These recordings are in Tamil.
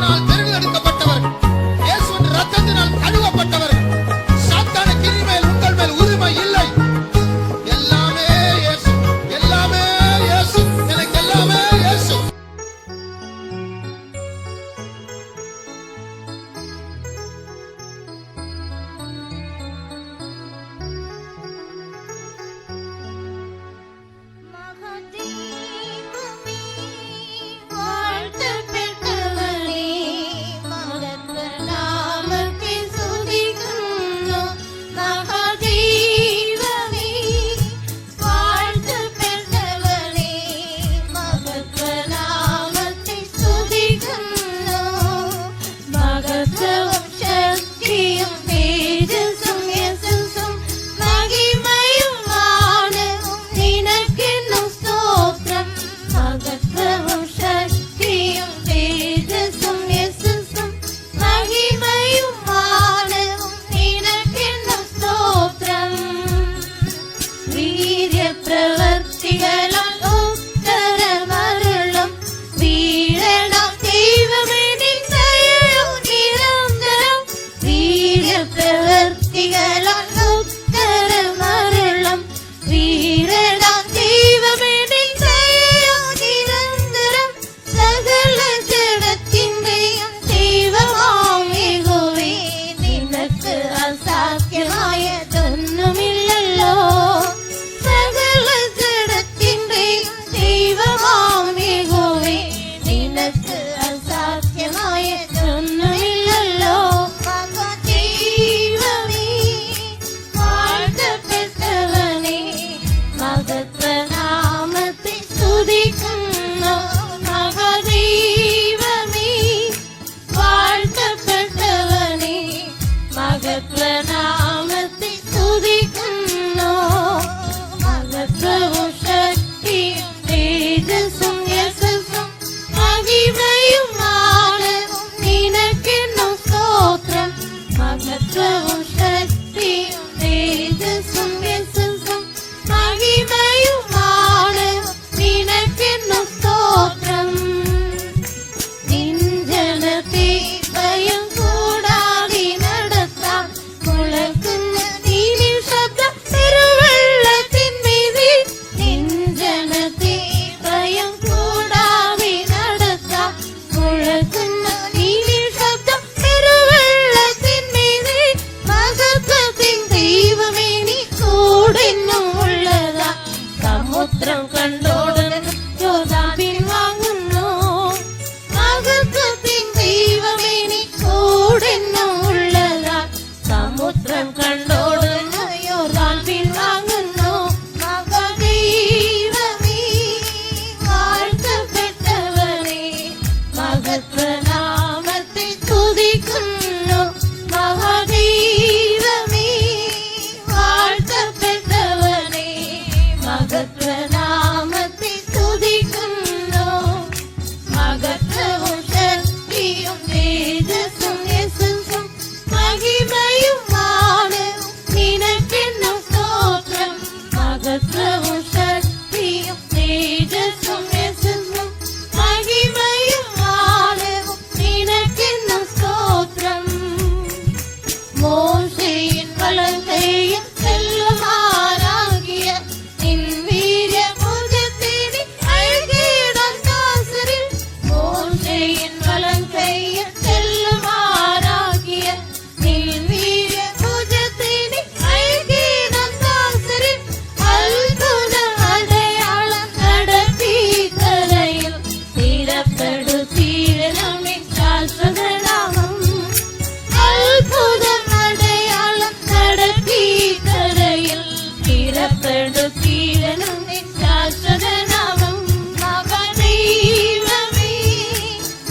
ஆவியினால் தெரிந்தெடுக்கப்பட்டவர்கள், இயேசுவின் இரத்தத்தினால் கழுவப்பட்டவர்கள். சாத்தானுக்கு இனிமேல் உங்கள் மேல் உரிமை இல்லை. எல்லாமே இயேசு, எல்லாமே இயேசு, எனக்கு எல்லாமே இயேசு.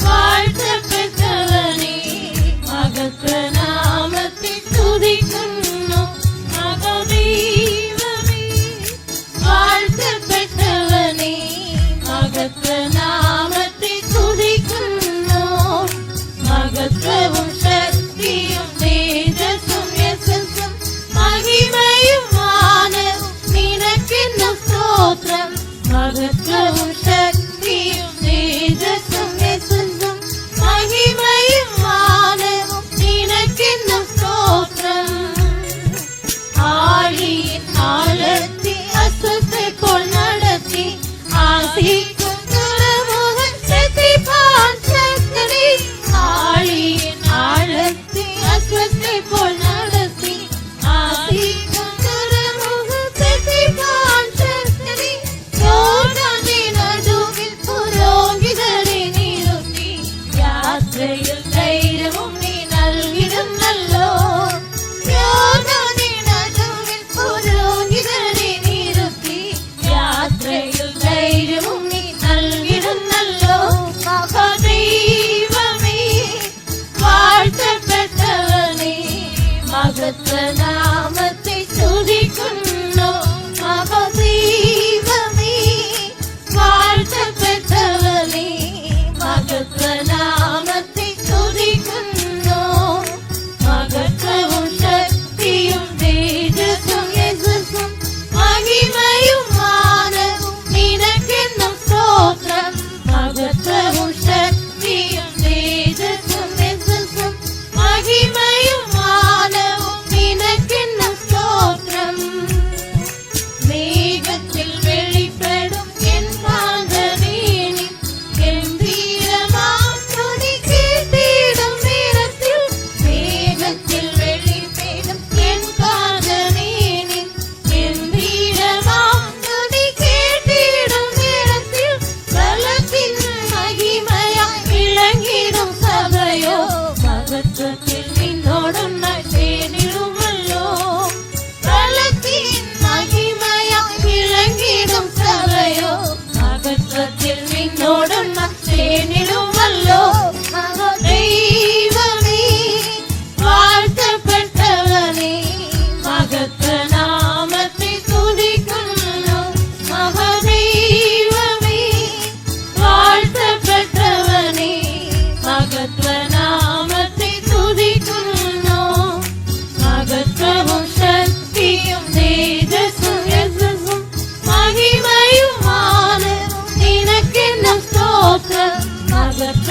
வாழ்த்த பெற்றவர்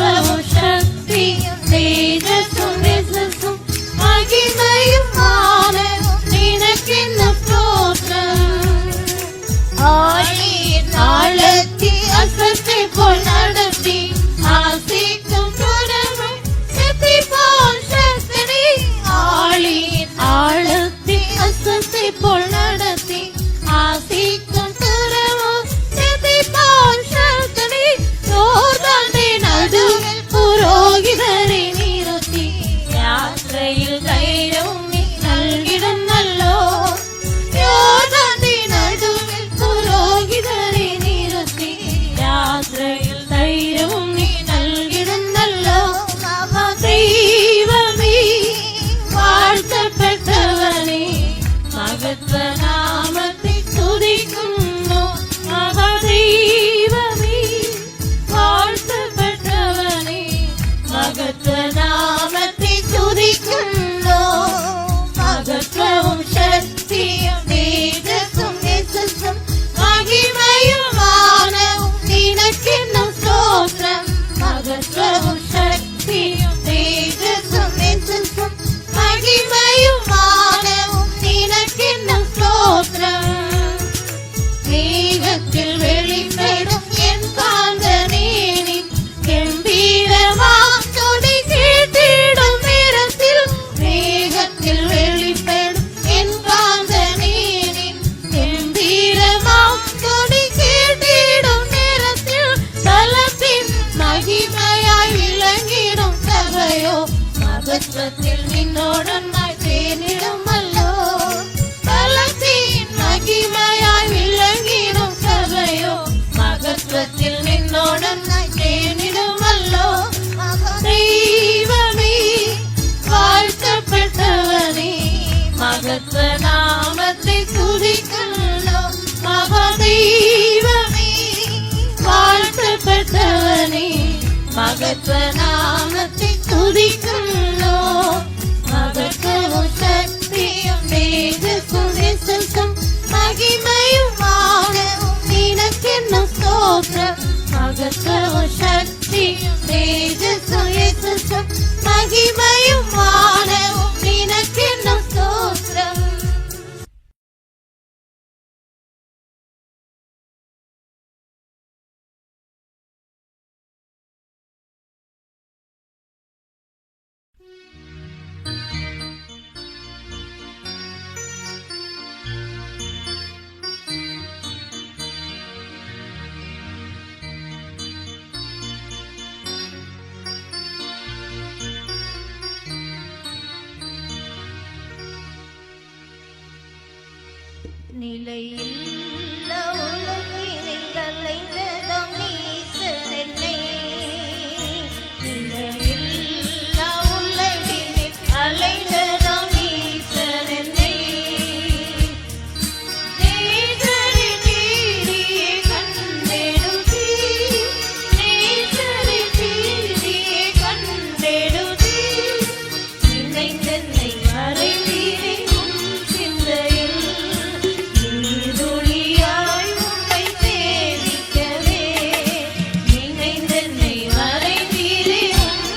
மகத்துவமும் சக்தியும் தேஜஸும் யேசுவும் மகிமையும் ஆனவும் நினக்கென்னும் ஸ்தோத்திரம். ஆழியின் ஆழத்தை அசத்தை போல் நடத்தி ஆசிக்கும் துறவும் செத்தி போல் சக்தி. ஆழியின் ஆழத்தை அசத்தை போல் நடத்தி ஆசிக்கும் துறவும் செத்தி போல் சக்தி. யோர்தானை நடுவில் புரோகிதரை நிறுத்தி யாத்திரையில் தைரியமும் நீ நல்கிடும் நல்லோ. யோர்தானை நடுவில் புரோகிதரை நிறுத்தி யாத்திரையில் தைரியமும் நீ நல்கிடும் நல்லோ. மகாதெய்வமே வாழ்த்தப்பட்டவனே மகத்துவ நாமத்தை துதிக்கும். மகாதெய்வமே வாழ்த்தப்பட்டவனே மகத்துவ நாமத்தை துதிக்கும். மகத்துவமும் சக்தியும் தேஜஸும் யேசுவும் மகிமையும் ஆனவும் நினக்கென்னும் ஸ்தோத்திரம். மகத்துவமும் சக்தியும் தேஜஸும் யேசுவும் மகிமையும் ஆனவும் நினக்கென்னும் ஸ்தோத்திரம். மேகத்தில் வெளிப்படும் என் காந்தனேனின் கம்பீரமாம் துதி கேட்டிடும் நேரத்தில். மேகத்தில் வெளிப்படும் என் காந்தனேனின் கம்பீரமாம் துதி கேட்டிடும் நேரத்தில். தலத்தின் மகிமையாய் விளங்கிடும் சபையோ மகத்துவத்தில் நின்னோடனாய் தேனிடும் அல்லோ. தலத்தின் மகிமையாய் விளங்கிடும் சபையோ மகத்துவத்தில் நின்னோடனாய் தேனிடும் அல்லோ. தெய்வமே வாழ்த்தப்பட்டவனே மகத்துவ நாமத்தை துதிக்கல்லோ. மகாதெய்வமே வாழ்த்தப்பட்டவனே மகத்துவ நாமத்தை துதிக்கல்லோ. மகத்துவமும் சக்தியும் தேஜஸும் யேசுவும் மகிமையும் ஆனவும் நினக்கென்னும் ஸ்தோத்திரம். மகத்துவமும் சக்தியும் தேஜஸும் யேசுவும் மகிமையும் ஆனவும் நினக்கென்னும் ஸ்தோத்திரம். நிலையில்ல உலகினில் அலைந்ததாம் ஈசனென்னை. நிலையில்ல உலகினில் அலைந்ததாம் ஈசனென்னை. நேசரின் நீதியை கண்டெடுத்தீ. நேசரின் நீதியை கண்டெடுத்தீ. நினைந்தென்னை மறைந்தீரே உம் சிந்தையில். நீர்துளியாய் உம்மை சேவிக்கவே. நினைந்தென்னை மறைந்தீரே உம்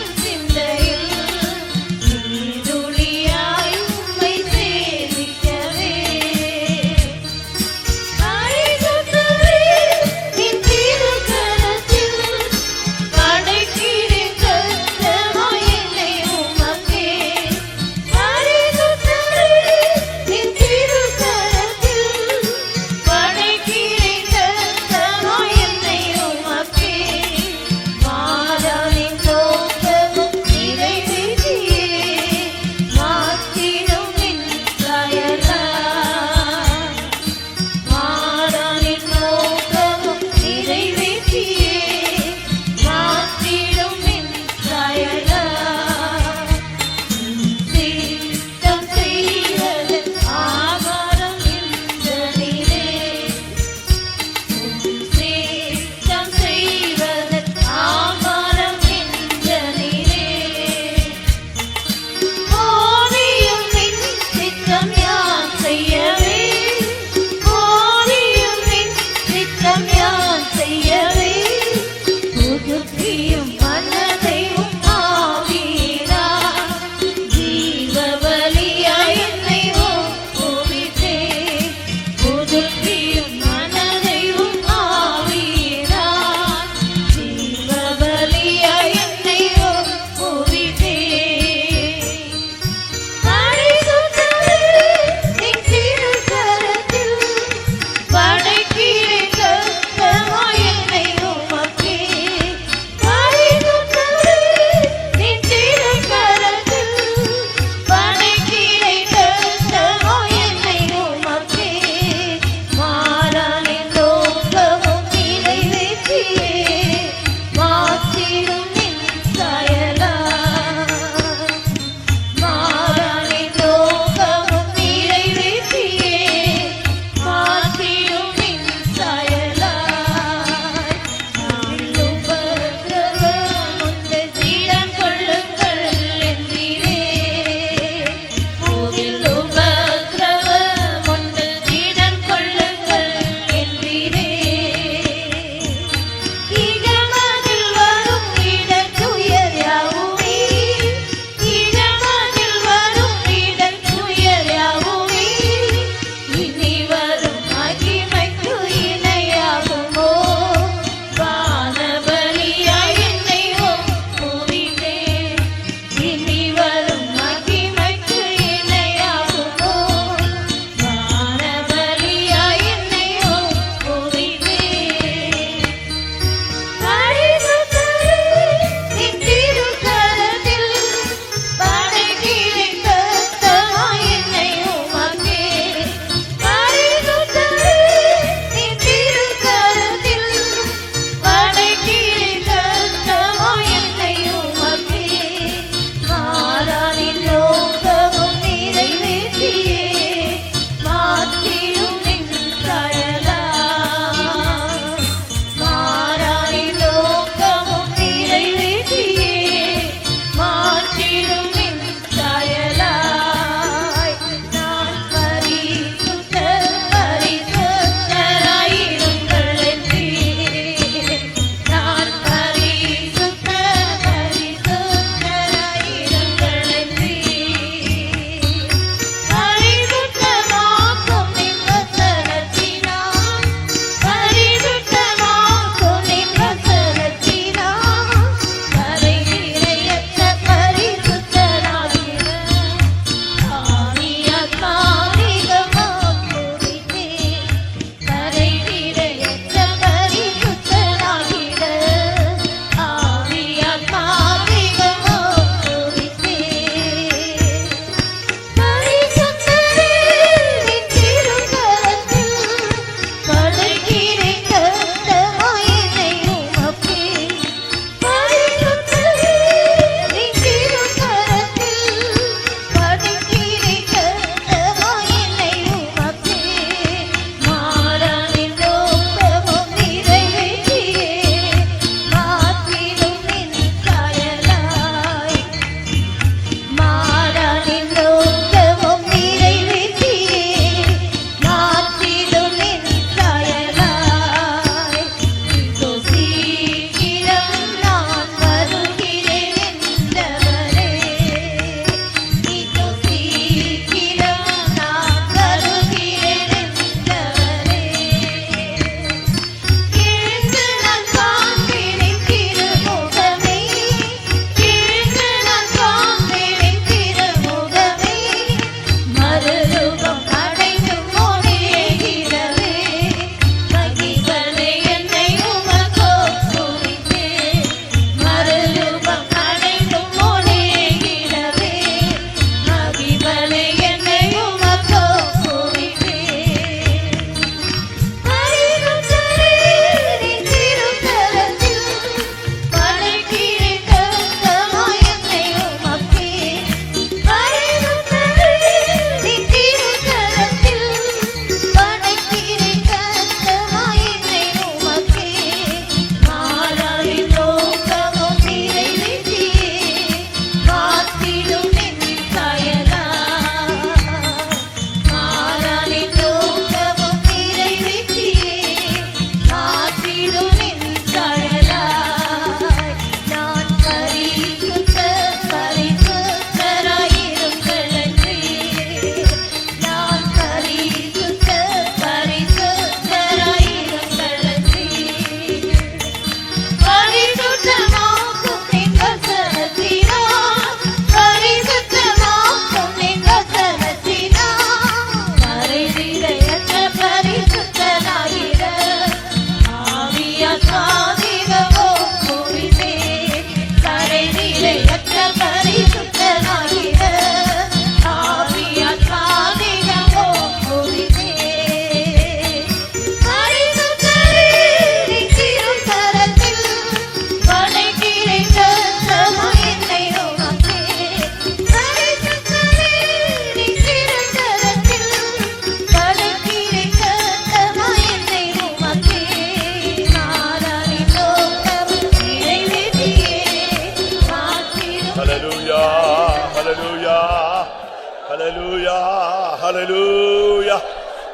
Hallelujah, hallelujah.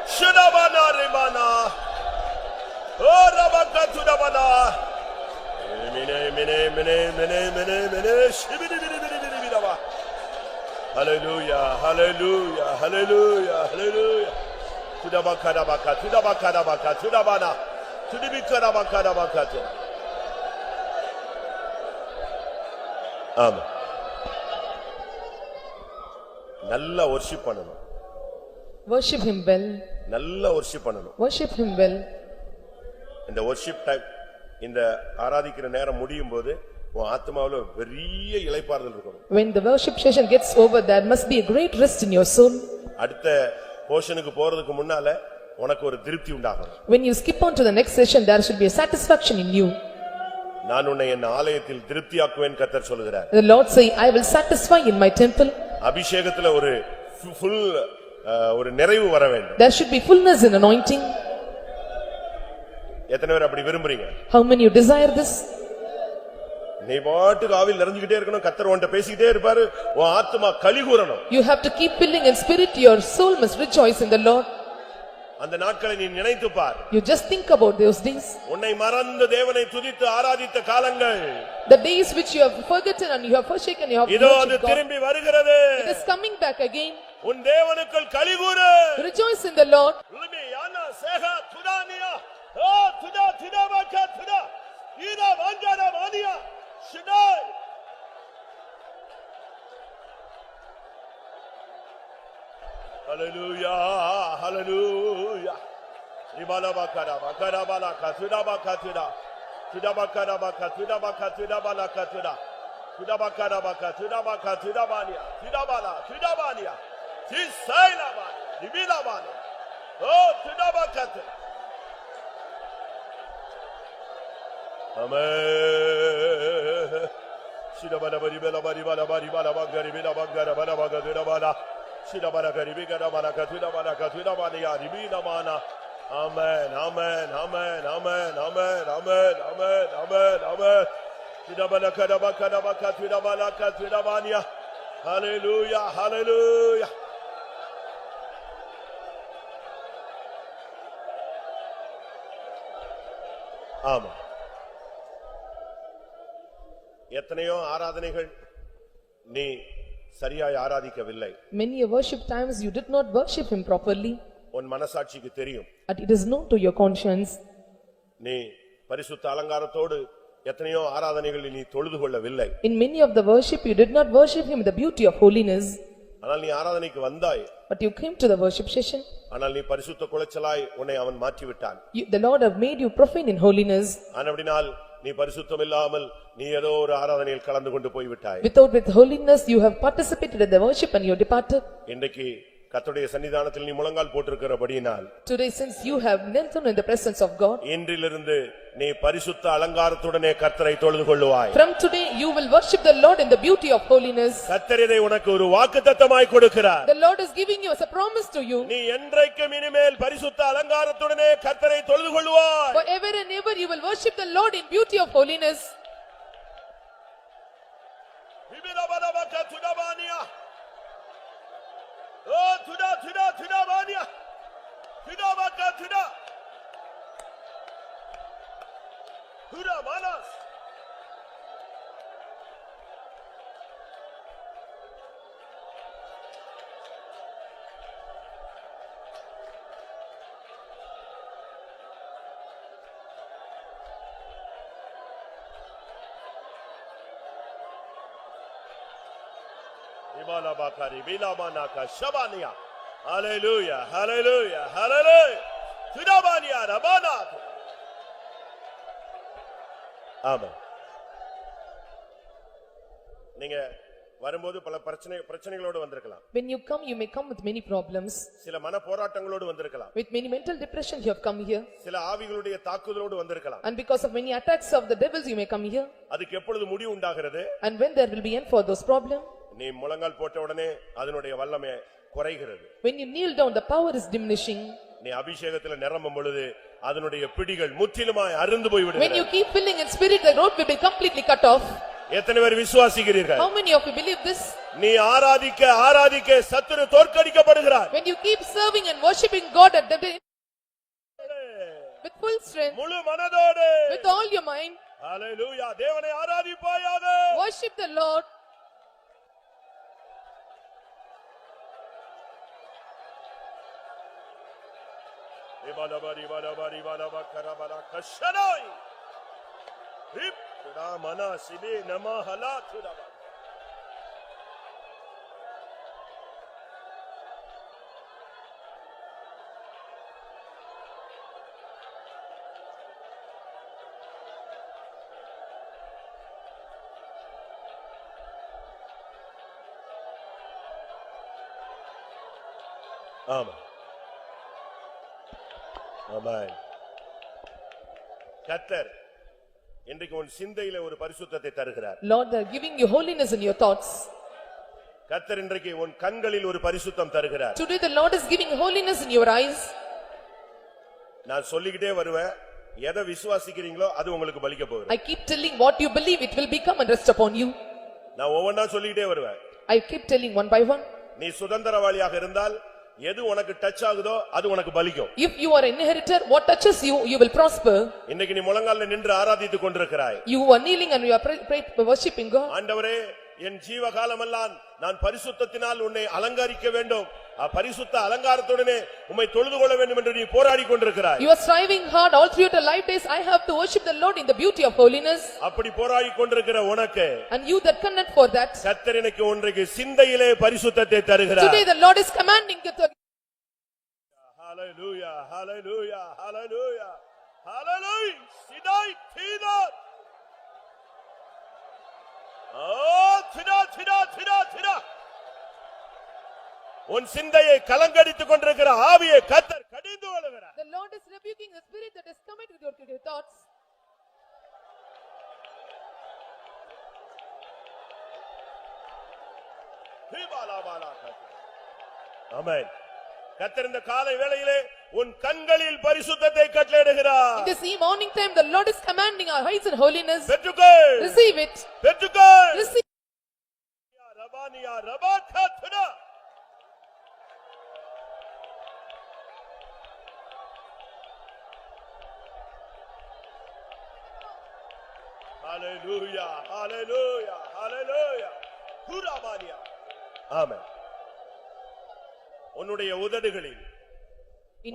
Shudabana rimana. Oh, rabaka tudabana. Mine. Shibidi. Hallelujah, hallelujah, hallelujah, hallelujah. Tudabaka, tudabana. Tudibikadabaka. Amen. நல்ல worship பண்ணணும். Worship him well. நல்ல worship பண்ணணும். Worship him well. இந்த worship time இந்த ஆராதிக்கிற நேரம் முடியும் போது உன் ஆத்மாவுல பெரிய இளைப்பாறுதல் இருக்கும். When the worship session gets over, there must be a great rest in your soul. அடுத்த போஷனுக்கு போறதுக்கு முன்னால உனக்கு ஒரு திருப்தி உண்டாகும். When you skip on to the next session, there should be a satisfaction in you. நான் உன்னை என் ஆலயத்தில் திருப்தியாக்குவேன் கர்த்தர் சொல்கிறார். The Lord say, I will satisfy in my temple. அபிஷேகத்துல ஒரு full ஒரு நிறைவு வர வேண்டும். There should be fullness in anointing. எத்தனை பேர் அப்படி விரும்புறீங்க? How many you desire this? நீ பாட்டுக்கு ஆவியில் நிறைஞ்சிட்டே இருக்கணும், கர்த்தர் உன்கிட்ட பேசிட்டே இருப்பாரு, உன் ஆத்மா களிகூரணும். You have to keep filling in spirit, your soul must rejoice in the Lord. அந்த நாட்களை நீ நினைத்து பார். You just think about those days. உன்னை மறந்து தேவனை துதித்து ஆராதித்த காலங்கள். The days which you have forgotten and you have forsaken, you have இதோ அது திரும்பி வருகிறது. It is coming back again. உன் தேவனுக்குள் களிகூரு. Rejoice in the Lord. லுமியானா சேகா துதானியா. ஓ துதா வகா துதா. ஈனா வஞ்சனா வானியா. ஷிடாய். Hallelujah, hallelujah. Ibalabakara, bakarabalaka, tudabakatuda. Tudabakara, tudabakatuda. Tudabakara, tudabakatudabania. Tudabania. Tisailaba, dibilabana. Oh, tudabakatu. Amen. Shidabana baribela baribala bagaribela bagara. Shidabana garibigara barakatuda barakatuda bania ribina mana. Amen. Shidabana kadabakatuda barakatuda bania. Hallelujah. Amen. எத்தனையோ ஆராதனைகள் நீ சரியாய் ஆராதிக்கவில்லை. Many a worship times you did not worship him properly. உன் மனசாட்சிக்கு தெரியும். And it is known to your conscience. நீ பரிசுத்த அலங்காரத்தோடு எத்தனையோ ஆராதனைகளில் நீ தொழுது கொள்ளவில்லை. In many of the worship you did not worship him in the beauty of holiness. ஆனால் நீ ஆராதனைக்கு வந்தாய். But you came to the worship session. ஆனால் நீ பரிசுத்த குலைச்சலாய் உன்னை அவன் மாற்றி விட்டான். The Lord have made you profane in holiness. ஆனபடியால் நீ பரிசுத்தம் இல்லாமல் நீ ஏதோ ஒரு ஆராதனையில் கலந்து கொண்டு போய் விட்டாய். With holiness you have participated in the worship and you departed. இன்றைக்கு கர்த்தருடைய சன்னிதானத்தில் நீ முழங்கால் போட்டிருக்கிறபடியினால் Today since you have knelt down in the presence of God, இன்றிலிருந்து நீ பரிசுத்த அலங்காரத்துடனே கர்த்தரை தொழுது கொள்ளுவாய். from today you will worship the Lord in the beauty of holiness. கர்த்தர் இதை உனக்கு ஒரு வாக்குத்தத்தமாய் கொடுக்கிறார். The Lord is giving you as a promise to you. நீ என்றைக்கும் இனிமேல் பரிசுத்த அலங்காரத்துடனே கர்த்தரை தொழுது கொள்ளுவாய். Forever and ever you will worship the Lord in beauty of holiness. Oh, tuda bania. Tuda baka tuda. Tuda manas. Ibala bakari bilabana ka shabania. Hallelujah. Tudabania rabana. Amen. நீங்க வரும்போது பல பிரச்சனைகளோடு வந்திருக்கலாம். When you come you may come with many problems. சில மன போராட்டங்களோடு வந்திருக்கலாம். With many mental depression you have come here. சில ஆவிகளுடைய தாக்குதலோடு வந்திருக்கலாம். And because of many attacks of the devils you may come here. அதுக்கு எப்பொழுது முடிவு உண்டாகிறது? And when there will be end for those problems? நீ முழங்கால் போட்ட உடனே அதனுடைய வல்லமை குறைகிறது. When you kneel down the power is diminishing. நீ அபிஷேகத்துல நிரம்பும் பொழுது அதனுடைய பிடிகள் முற்றிலுமாய் அறுந்து போய் விடுகிறது. When you keep filling in spirit the road will be completely cut off. எத்தனை பேர் விசுவாசிக்கிறீர்கள்? How many of you believe this? நீ ஆராதிக்க ஆராதிக்க சத்துரு தோற்கடிக்கப்படுகிறார். When you keep serving and worshiping God at the with full strength, முழு மனதோடு, with all your mind, ஹalleluya, தேவனை ஆராதிப்பாயாக. worship the Lord. இபலபரி பலபரி பலபக்கரபல கஷனாய் ஹிப்டா மனாசிலே நமஹலா துதப. ஆமா ஆமென். கர்த்தர் இன்றைக்கு உன் சிந்தையிலே ஒரு பரிசுத்தத்தை தருகிறார். Lord, they are giving you holiness in your thoughts. கர்த்தர் இன்றைக்கு உன் கண்களில் ஒரு பரிசுத்தம் தருகிறார். Today the Lord is giving holiness in your eyes. நான் சொல்லிக்கிட்டே வருவேன், எதை விசுவாசிக்கிறீங்களோ அது உங்களுக்கு பலிக்க போகுது. I keep telling what you believe, it will become and rest upon you. நான் ஒவ்வொன்றா சொல்லிக்கிட்டே வருவேன். I keep telling one by one. நீ சுதந்திரவாளியாக இருந்தால் எது உனக்கு டச் ஆகுதோ அது உனக்கு பலிக்கும். If you are an inheritor, what touches you, you will prosper. இன்னைக்கு நீ முழங்கால்ல நின்று ஆராதித்துக் கொண்டிருக்கிறாய். You are kneeling and you are worshiping God. ஆண்டவரே, என் ஜீவகாலமெல்லாம் நான் பரிசுத்தத்தினால் உன்னை அலங்கரிக்க வேண்டும், பரிசுத்த அலங்காரத்துடனே உம்மை தொழுது கொள்ள வேண்டும் என்று நீ போராடி கொண்டிருக்கிறாய். You are striving hard all through your life days. I have to worship the Lord in the beauty of holiness. அப்படி போராடி கொண்டிருக்கிற உனக்கு, And you that connect for that, கர்த்தர் எனக்கு ஒன்றைக்கு சிந்தையிலே பரிசுத்தத்தை தருகிறார். today the Lord is commanding you to ஹalleluya ஹalleluya ஹalleluya ஹalleluya சிதாய் தீதார். திடா திடா திடா திடா. உன் சிந்தையை கலங்கடித்துக் கொண்டிருக்கிற ஆவியை கர்த்தர் கடிந்து கொள்கிறார். The Lord is rebuking the spirit that is coming with your thoughts. ஆமென். கர்த்தர் இந்த காலை வேளையிலே உன் கண்களில் பரிசுத்தத்தை கட்டளையிடுகிறார். In this morning time, the Lord is commanding our eyes in holiness. பெற்றுக்கொள், Receive it. பெற்றுக்கொள். Receive. ரபானியா ரபாகத்னா. ஹalleluya ஹalleluya ஹalleluya குராபானியா. ஆமென். உன்னுடைய உதடுகளில்,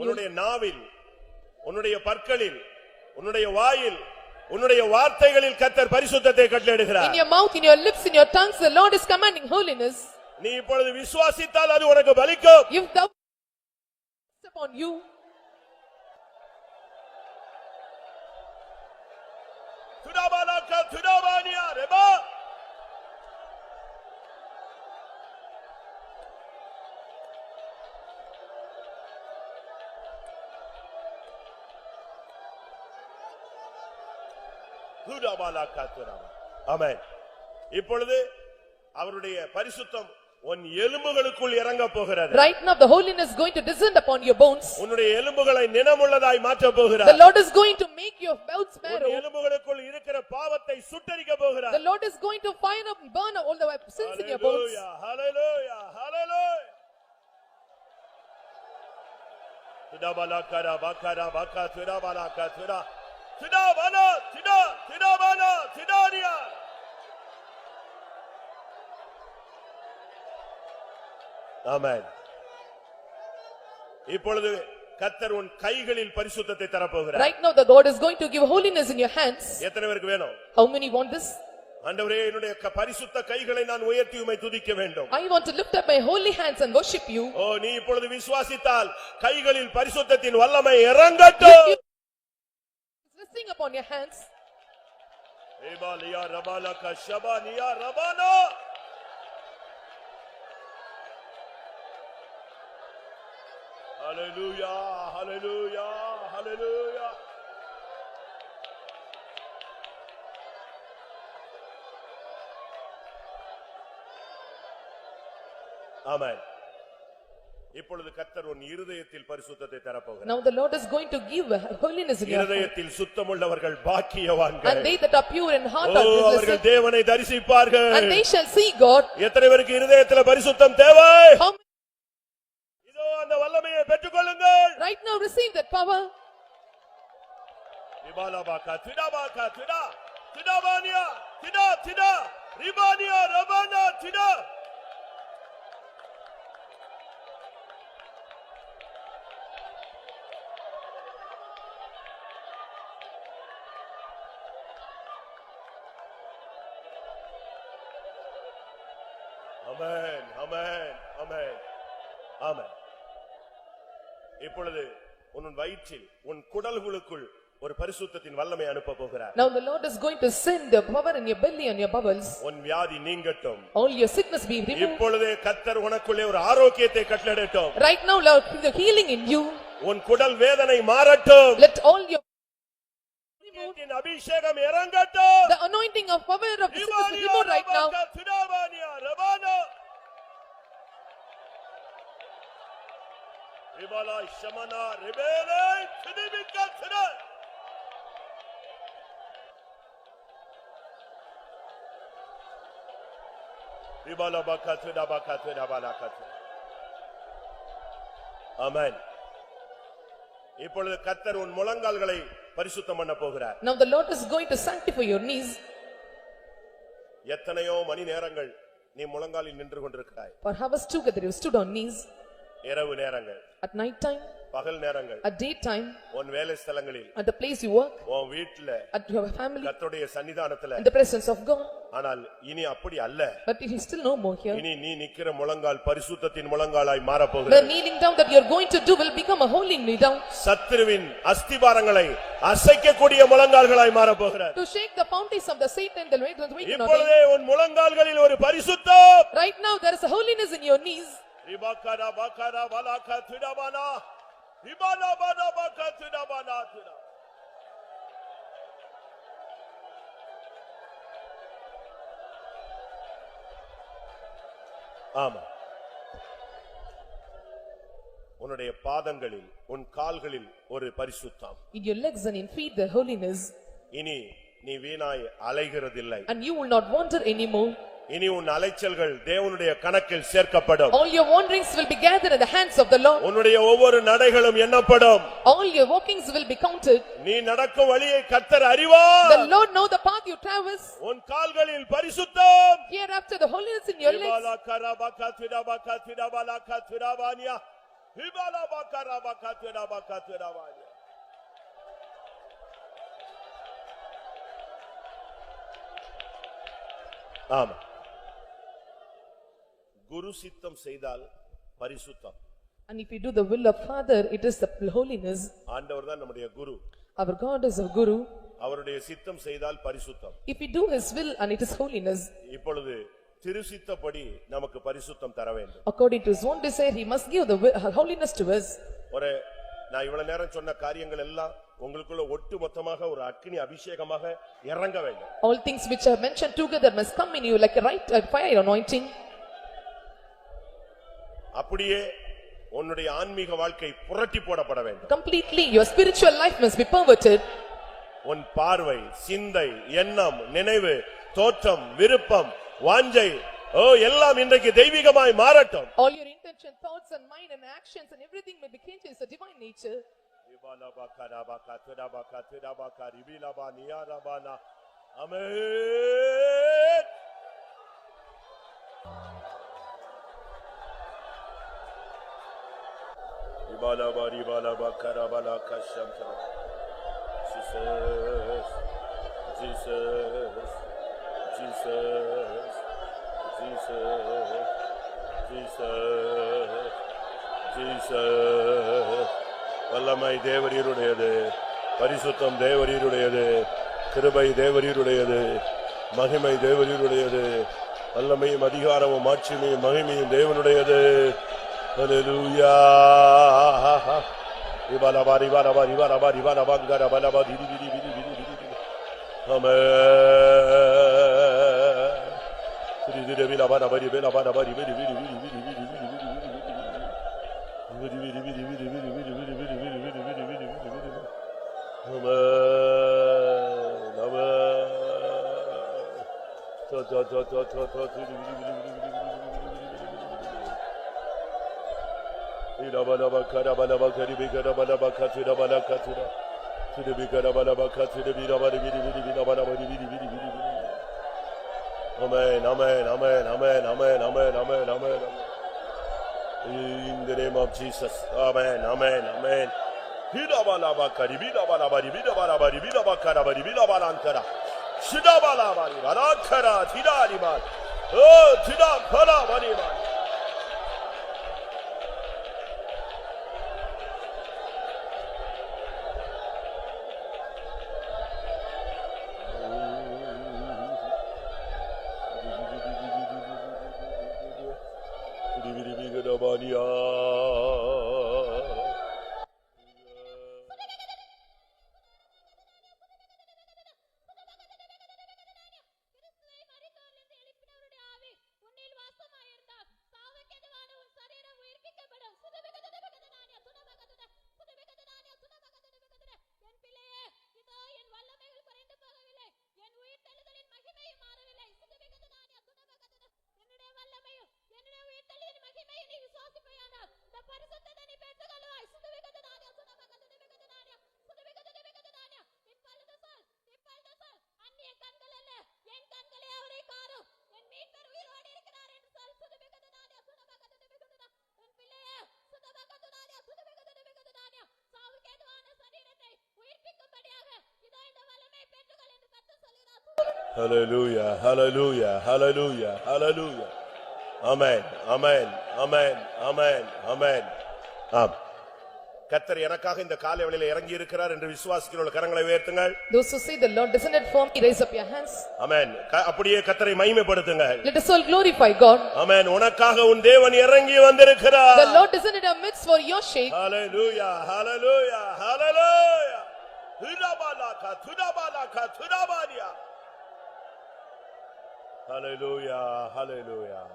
உன்னுடைய நாவில், உன்னுடைய பற்களில், உன்னுடைய வாயில், உன்னுடைய வார்த்தைகளில் கர்த்தர் பரிசுத்தத்தை கட்டளையிடுகிறார். In your mouth, in your lips, in your tongues, the Lord is commanding holiness. நீ இப்பொழுது விசுவாசித்தால் அது உனக்கு பலிக்கும். If thou upon you, துடாபாலாக்கா துடாபானியா Reba. துடாபாலாக்கா துடாபா. ஆமென். இப்பொழுது அவருடைய பரிசுத்தம் உன் எலும்புகளுக்குள் இறங்க போகிறது. right now the holiness is going to descend upon your bones. உன்னுடைய எலும்புகளை நினமுள்ளதாய் மாற்ற The போகிறார். Lord is going to make your bones உன் marrow. எலும்புகளுக்குள் இருக்கிற பாவத்தை சுட்டெரிக்க போகிறார். The Lord is going to fire up and burn up all the sins in your bones. Hallelujah, hallelujah. Tudabalakara bakara baka tudabalaka tuda. Tudabana, tuda, tudabana, tudania. Amen. இப்பொழுது கர்த்தர் உன் கைகளில் பரிசுத்தத்தை தரப்போகிறார். Right now the God is going to give holiness in your hands. எத்தனை பேருக்கு வேணும்? How many want this? ஆண்டவரே, என்னுடைய பரிசுத்த கைகளை நான் உயர்த்தி உம்மை துதிக்க வேண்டும். I want to lift up my holy hands and worship you. ஓ, நீ இப்பொழுது விசுவாசித்தால் கைகளில் பரிசுத்தத்தின் வல்லமை இறங்கட்டும். Resting upon your hands. ஏபாலியா ரபாலக ஷபானியா ரபானா. Hallelujah, hallelujah, hallelujah. Amen. இப்பொழுது கர்த்தர் உன் இருதயத்தில் பரிசுத்தத்தை தரப்போகிறார். Now the Lord is going to give holiness in your heart. இருதயத்தில் சுத்தமுள்ளவர்கள் பாக்கியவான்கள். And they that are pure in heart are அவர்கள் blessed. தேவனை தரிசிப்பார்கள். And they shall see God. எத்தனை பேருக்கு இருதயத்தில் பரிசுத்தம் தேவை? How many இதோ அந்த வல்லமையை பெற்றுக்கொள்ளுங்கள். right now receive that power? ரிபாலாபாகா திடாபாகா திடா திடாபானியா திடா திடா ரிபானியா ரபானா திடா. ஆமென் ஆமென் ஆமென் ஆமென். இப்பொழுது உன் வயிற்றில் உன் குடல்களுக்குள் ஒரு பரிசுத்தத்தின் வல்லமை அனுப்ப போகிறார். Now the Lord is going to send the power in your belly and your bowels. உன் வியாதி நீங்கட்டும். All your sickness be removed. இப்பொழுதே கர்த்தர் உனக்குள்ளே ஒரு ஆரோக்கியத்தை கட்டளையிடட்டும். Right now Lord, the healing in you. உன் குடல் வேதனை மாறட்டும். Let all your அபிஷேகம் இறங்கட்டும். the anointing of power of the sickness be removed right now. திடாபானியா ரபானா ரிபாலா ஷமனா ரிபேலே திதிபிக்கா திடா. ரிபாலா பக்கா திடாபாகா திடாபாலாகா. ஆமென். இப்பொழுது கர்த்தர் உன் முழங்கால்களை பரிசுத்தம் பண்ண போகிறார். Now the Lord is going to sanctify your knees. எத்தனையோ மணி நேரங்கள் நீ முழங்காலில் நின்று கொண்டிருக்கிறாய். For hours together you stood on knees. இரவு நேரங்கள், At night time, பகல் நேரங்கள், at daytime, உன் வேலை ஸ்தலங்களில், at the place you work, உன் வீட்டில, at your family, கர்த்தருடைய சன்னிதானத்துல. in the presence of God. ஆனால் இனி அப்படி அல்ல. But it is still no more here. இனி நீ நிக்கிற முழங்கால் பரிசுத்தத்தின் முழங்காலாய் மாற The போகிறது. kneeling down that you are going to do will become a holy knee down. சத்துருவின் அஸ்திபாரங்களை அசைக்கக்கூடிய முழங்கால்களாய் மாற போகிறது. To shake the foundations of the Satan, the weight of the இப்பொழுதே உன் முழங்கால்களில் ஒரு பரிசுத்தம். Right now there is a holiness in your knees. ரிபாகரா பகரா வலாகா திடாபானா ரிபானா பானா பகா திடாபானா திடா. ஆமா. உன்னுடைய பாதங்களில் உன் கால்களில் ஒரு பரிசுத்தம். In your legs and in feet the holiness. இனி நீ வீணாய் அலைகிறதில்லை. And you will not wander anymore. இனி உன் அலைச்சல்கள் தேவனுடைய கணக்கில் சேர்க்கப்படும். All your wanderings will be gathered in the hands of the Lord. உன்னுடைய ஒவ்வொரு நடைகளும் எண்ணப்படும். All your walkings will be counted. நீ நடக்கும் வழியை கர்த்தர் அறிவார். The Lord know the path you traverse. உன் கால்களில் பரிசுத்தம். Hereafter the holiness in your legs. ரிபாலாகரா பகா திடாபாகா திடாபாலாகா திடாபானியா ரிபாலாபகரா பகா திடாபாகா திடாபானியா. ஆமா. குரு சித்தம் செய்தால் பரிசுத்தம். And if you do the will of Father, it is the holiness. ஆண்டவர் தான் நம்முடைய குரு. Our God is our Guru. அவருடைய சித்தம் செய்தால் பரிசுத்தம். If we do His will and it is holiness. இப்பொழுது திருசித்தப்படி நமக்கு பரிசுத்தம் தர வேண்டும். According to His own desire, He must give the holiness to us. ஒரு நான் இவ்வளவு நேரம் சொன்ன காரியங்கள் எல்லாம் உங்களுக்குள்ள ஒட்டுமொத்தமாக ஒரு அக்கினி அபிஷேகமாக இறங்க வேண்டும். All things which I have mentioned together must come in you like a right fire anointing. அப்படியே உன்னுடைய ஆன்மீக வாழ்க்கை புரட்டி போடப்பட வேண்டும். Completely your spiritual life must be perverted. உன் பார்வை, சிந்தை, எண்ணம், நினைவு, தோற்றம், விருப்பம், வாஞ்சை எல்லாம் இன்றைக்கு தெய்வீகமாய் மாறட்டும். All your intention, thoughts and mind and actions and everything may be changed in the divine nature. Amen. Jesus, Jesus, Jesus, Jesus, Jesus. வல்லமை தேவரீருடையது, பரிசுத்தம் தேவரீருடையது, கிருபை தேவரீருடையது, மகிமை தேவரீருடையது, வல்லமையும் அதிகாரமும் ஆட்சியும் மகிமையும் தேவனுடையது. ஹல்லேலூயா. இபாலபா ரிபாலபா ரிபாலபா ரிபாலபா கரபலபா திரி திரி திரி திரி திரி. ஆமென். திரி திரி விலபா நபரி விலபா நபரி விரி விரி விரி விரி விரி விரி விரி விரி. Amen, amen, amen, amen, amen, amen, amen, amen. In the name of Jesus. Amen, amen, amen. Hidabalabakari, bidabalabari, bidabalabari, bidabakarabari, bidabalankara. Shidabalabari, barakara, tidaribar. Oh, tidakarabari. Hallelujah, hallelujah, hallelujah, hallelujah. Amen, amen, amen, amen, amen. ஆம். கர்த்தர் எனக்காக இந்த காலை வேளையிலே இறங்கி இருக்கிறார் என்று விசுவாசிக்கிறவர்கள் கரங்களை உயர்த்துங்கள். Those who say the Lord descended for me, raise up your hands. Amen. அப்படியே கர்த்தரை மகிமைப்படுத்துங்கள். Let us all glorify God. Amen. உனக்காக உன் தேவன் இறங்கி வந்திருக்கிறார். The Lord descended in our midst for your sake. Hallelujah, hallelujah, hallelujah. Thudabalaka, thudabalaka, thudabalia. Hallelujah, hallelujah.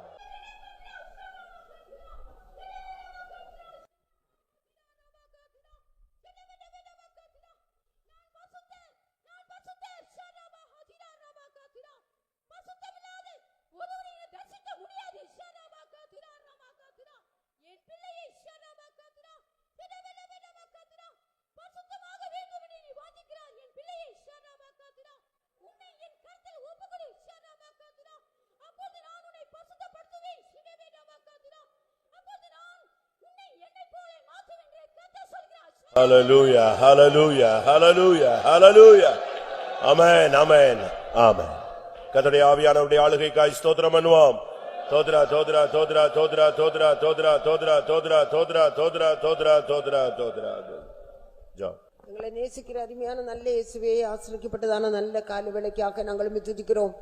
Hallelujah, hallelujah, hallelujah, hallelujah. Amen, amen, amen. கர்த்தருடைய ஆவியானவருடைய ஆளுகைக்காய் ஸ்தோத்திரம் பண்ணுவோம். தோத்ரா தோத்ரா தோத்ரா தோத்ரா தோத்ரா தோத்ரா தோத்ரா தோத்ரா தோத்ரா தோத்ரா தோத்ரா தோத்ரா தோத்ரா. ஜோ. எங்களை நேசிக்கிற அருமையான நல்ல இயேசுவே, ஆசீர்வதிக்கப்பட்டதான நல்ல காலை வேளைக்காக நாங்கள் துதிக்கிறோம்.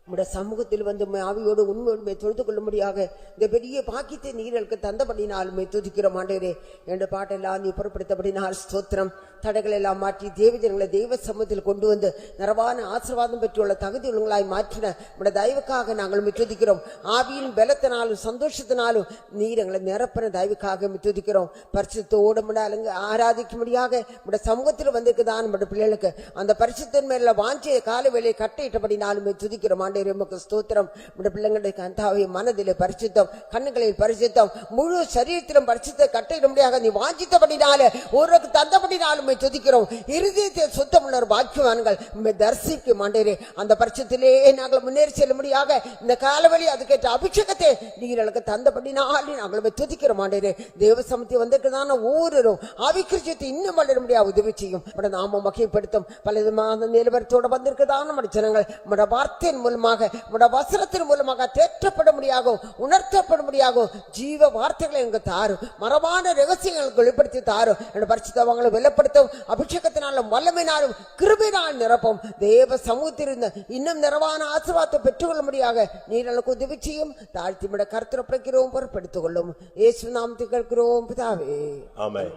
உம்முடைய சமூகத்தில் வந்து ஆவியோடு உண்மையோடு தொழுது கொள்ளும்படியாக இந்த பெரிய பாக்கியத்தை நீர்களுக்கு தந்தபடினாலுமே துதிக்கிறோம். ஆண்டவரே, என்ற பாட்டெல்லாம் நீ புறப்படுத்தபடினால் ஸ்தோத்திரம். தடைகள் எல்லாம் மாற்றி தேவஜனங்களை தெய்வ சமூகத்தில் கொண்டு வந்து நிறவான ஆசீர்வாதம் பெற்றுள்ள தகுதி உள்ளவங்களாய் மாற்றின உம்முடைய தயவுக்காக நாங்கள் துதிக்கிறோம். ஆவியின் பலத்தினாலும் சந்தோஷத்தினாலும் நீர் எங்களை நிரப்பின தயவுக்காக துதிக்கிறோம். பரிசுத்தோடு ஆராதிக்கும்படியாக உம்முடைய சமூகத்தில் வந்திருக்குதான் நம்முடைய பிள்ளைகளுக்கு அந்த பரிசுத்தின் மேல வாஞ்சிய கால வேலையை கட்டையிட்டபடினாலுமே துதிக்கிறோம். ஆண்டவரே, உமக்கு ஸ்தோத்திரம். நம்முடைய பிள்ளைங்களுடைய கந்தாவை மனதிலே பரிசுத்தம், கண்ணுகளில் பரிசுத்தம், முழு சரீரத்திலும் பரிசுத்த கட்டையிடும்படியாக நீ வாஞ்சித்தபடினால ஒருக்கு தந்தபடினாலும் துதிக்கிறோம். இருதயத்தை சுத்தமுள்ள பாக்கியவான்கள் தரிசிக்கும். ஆண்டவரே, அந்த பரிசுத்திலே நாங்கள் முன்னேறி செல்லும்படியாக இந்த காலவழி அதுக்கேற்ற அபிஷேகத்தை நீங்களுக்கு தந்தபடினாலே நாங்கள் துதிக்கிறோம். ஆண்டவரே, தேவ சமூகத்தை வந்திருக்கிறதான ஒவ்வொருவரும் ஆவிக்கிருச்சத்தை இன்னும் வளர முடியாது உதவி செய்யும். நாம மகிமைப்படுத்தும் பல விதமான நிலவரத்தோடு வந்திருக்கிறதான ஜனங்கள் உடைய வார்த்தையின் மூலமாக உடைய வசனத்தின் மூலமாக தேற்றப்பட முடியாகும், உணர்த்தப்பட முடியாகும். ஜீவ வார்த்தைகளை எங்களுக்கு தாரும், மரபான ரகசியங்களுக்கு வெளிப்படுத்தி தாரும். என் பரிசுத்தவங்களை வெளிப்படுத்தும். அபிஷேகத்தினாலும் வல்லமையினாலும் கிருபையினால் நிரப்பும். தேவ சமூகத்திலிருந்து இன்னும் நிறவான ஆசீர்வாதத்தை பெற்றுக்கொள்ள முடியாக நீர்களுக்கு உதவி செய்யும். தாழ்த்தி விட கருத்துரைக்கிறோம், பொறுப்படுத்திக் கொள்ளும். இயேசு நாமத்தில் கேட்கிறோம் பிதாவே, ஆமென்.